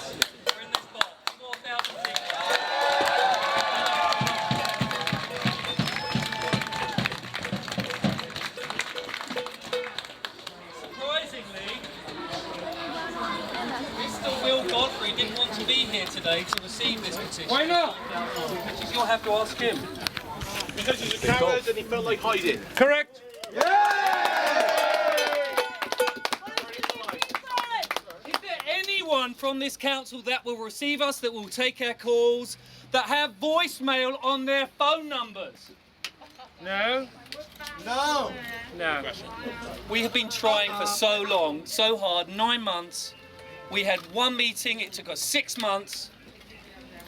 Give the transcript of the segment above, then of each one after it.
Yes. We're in this box. 4,000 people. Surprisingly, Mr. Will Godfrey didn't want to be here today to receive this petition. Why not? You'll have to ask him. Because he's a coward and he felt like hiding. Correct. Is there anyone from this council that will receive us, that will take our calls, that have voicemail on their phone numbers? No. No. No. We have been trying for so long, so hard, 9 months. We had one meeting, it took us 6 months.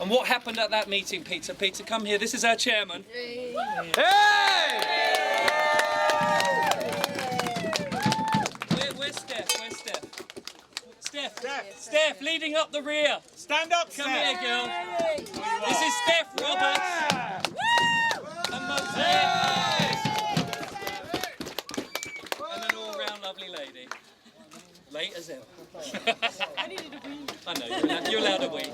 And what happened at that meeting, Peter? Peter, come here, this is our chairman. Hey! Where's Steph? Where's Steph? Steph, leading up the rear. Stand up, Come Steph. here, girl. This is Steph Roberts. And Mosaic. And an all-round lovely lady. Late as ever. I needed a wee. I know, you're allowed a wee.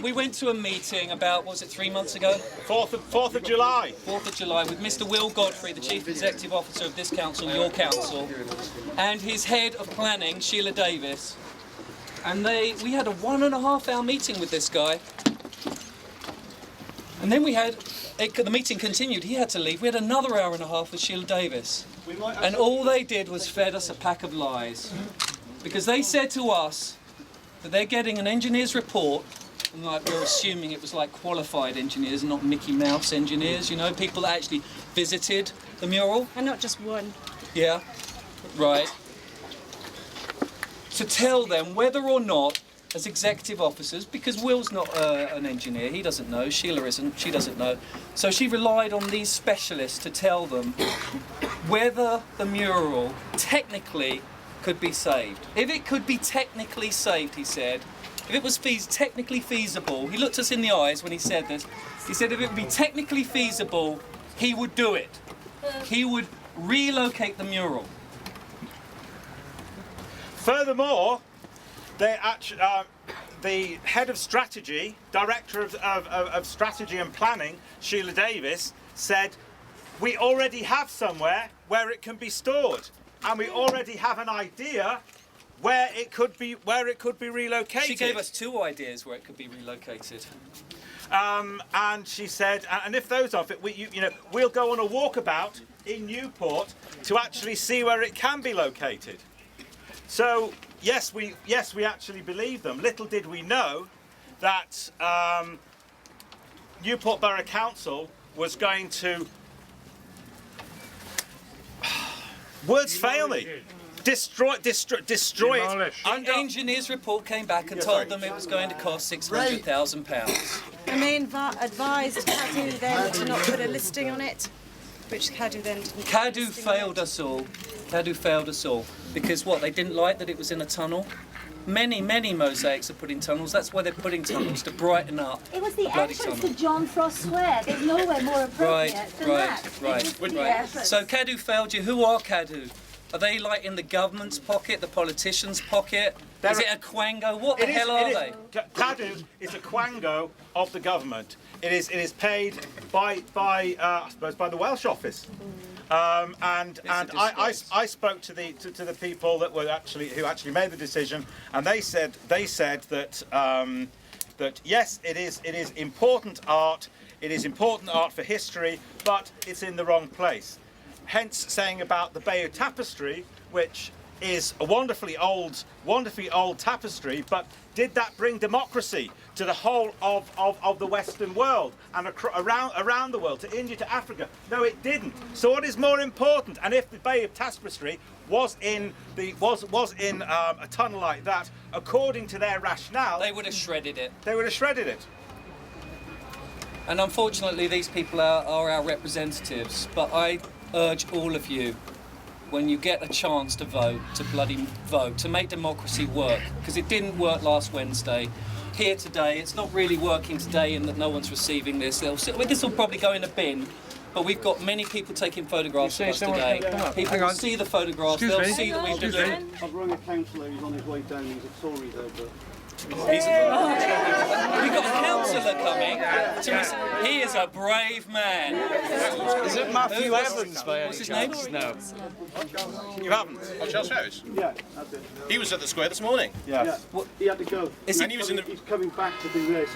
We went to a meeting about, what was it, 3 months ago? 4th of July. 4th of July, with Mr. Will Godfrey, the Chief Executive Officer of this council, your council, and his head of planning, Sheila Davis. And we had a 1.5 hour meeting with this guy. And then the meeting continued, he had to leave. We had another 1.5 hours with Sheila Davis. And all they did was fed us a pack of lies. Because they said to us that they're getting an engineer's report, and like we're assuming it was like qualified engineers, not Mickey Mouse engineers, you know, people that actually visited the mural. And not just one. Yeah, right. To tell them whether or not, as executive officers, because Will's not an engineer, he doesn't know, Sheila isn't, she doesn't know. So she relied on these specialists to tell them whether the mural technically could be saved. If it could be technically saved, he said, if it was technically feasible, he looked us in the eyes when he said this, he said if it would be technically feasible, he would do it. He would relocate the mural. Furthermore, the head of strategy, director of strategy and planning, Sheila Davis, said, we already have somewhere where it can be stored. And we already have an idea where it could be relocated. She gave us 2 ideas where it could be relocated. And she said, and if those aren't fit, we'll go on a walkabout in Newport to actually see where it can be located. So yes, we actually believe them. Little did we know that Newport Borough Council was going to. Words fail me. Destroy it. An engineer's report came back and told them it was going to cost £600,000. And they advised Cadu then to not put a listing on it, which Cadu then didn't. Cadu failed us all. Cadu failed us all. Because what, they didn't like that it was in a tunnel? Many mosaics are put in tunnels. That's why they're putting tunnels, to brighten up. It was the bloody entrance tunnel. to John Frost Square. There's nowhere more appropriate than that. Right. So Cadu failed you. Who are Cadu? Are they like in the government's pocket, the politicians' pocket? Is it a quango? What the hell are they? Cadu is a quango of the government. It is paid by I suppose by the Welsh office. And I spoke to the people that were who actually made the decision, and they said that that yes, it is important art. It is important art for history, but it's in the wrong place. Hence, saying about the Bayeux Tapestry, which is a wonderfully old tapestry, but did that bring democracy to the whole of the Western world and around the world, to India, to Africa? No, it didn't. So what is more important? And if the Bayeux Tapestry was in a tunnel like that, according to their rationale, they would have shredded it. They would have shredded it. And unfortunately, these people are our representatives. But I urge all of you, when you get a chance to vote, to bloody vote, to make democracy work, because it didn't work last Wednesday. Here today, it's not really working today in that no one's receiving this. This will probably go in a bin, but we've got many people taking photographs of us today. People will see the photographs, they'll see that we've done it. I've rung a councillor who's on his way down, he's a Tory there, but We've got a councillor coming. He is a brave man. Is it Matthew Evans by any What's his name? chance? No. You haven't? Oh, Charles Ferris? Yeah, that's it. He was at the square this morning. Yeah. He had to go. Is And he was in the. He's coming back to do this.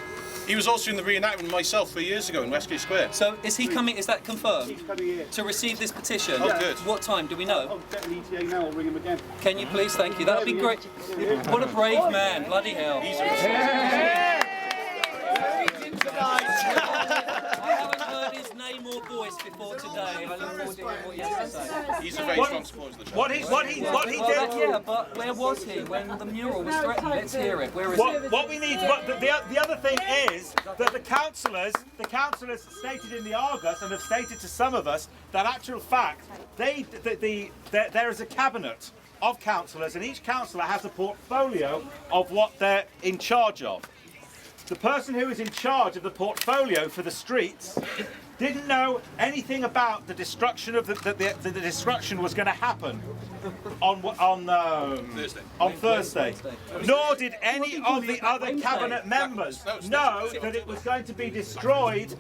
He was also in the reenactment with myself 3 years ago in Westgate Square. So is he coming? Is that confirmed? He's coming here. To receive this petition? Oh, good. What time? Do we know? I'll get an ETA now, I'll ring him again. Can you please? Thank you. That would be great. What a brave man. Bloody hell. I haven't heard his name or voice before today. I look forward to hearing what he has to say. He's a very strong supporter of the church. What he Well, did. yeah, but where was he when the mural was threatened? Let's hear it. Where is it? What we need, the other thing is that the councillors stated in the Argus and have stated to some of us that actual fact, there is a cabinet of councillors and each councillor has a portfolio of what they're in charge of. The person who is in charge of the portfolio for the streets didn't know anything about the destruction of the destruction was going to happen on Thursday. Nor did any of the other cabinet members know that it was going to be destroyed.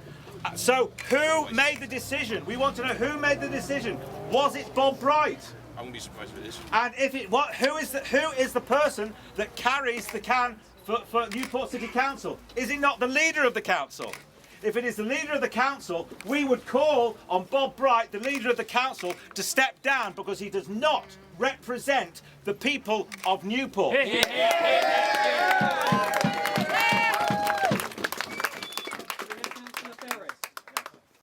So who made the decision? We want to know who made the decision. Was it Bob Bright? I wouldn't be surprised if it is. And if it who is the person that carries the can for Newport City Council? Is it not the leader of the council? If it is the leader of the council, we would call on Bob Bright, the leader of the council, to step down because he does not represent the people of Newport.